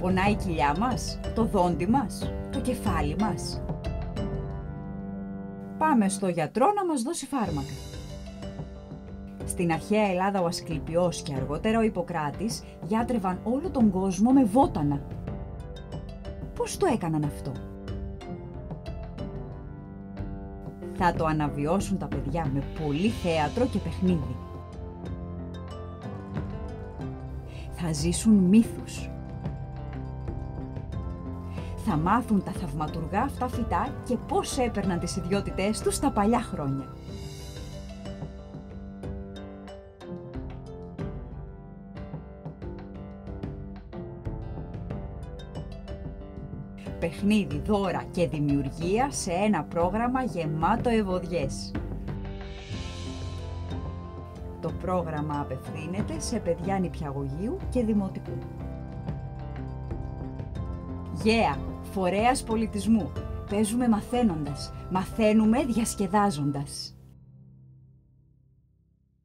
Πονάει η κοιλιά μας, το δόντι μας, το κεφάλι μας? Πάμε στο γιατρό να μας δώσει φάρμακα. Στην αρχαία Ελλάδα ο Ασκληπιός και αργότερα ο Ιπποκράτης γιατρεύαν όλο τον κόσμο με βότανα. Πώς το έκαναν αυτό? Θα το αναβιώσουν τα παιδιά με πολύ θέατρο και παιχνίδι. Θα ζήσουν μύθους. Θα μάθουν τα θαυματουργά αυτά φυτά και πώς έπαιρναν τις ιδιότητές τους στα παλιά χρόνια. Παιχνίδι, δώρα και δημιουργία σε ένα πρόγραμμα γεμάτο ευωδιές. Το πρόγραμμα απευθύνεται σε παιδιά νηπιαγωγείου και δημοτικού. ΓΕΑ, φορέας πολιτισμού. Παίζουμε μαθαίνοντας, μαθαίνουμε διασκεδάζοντας.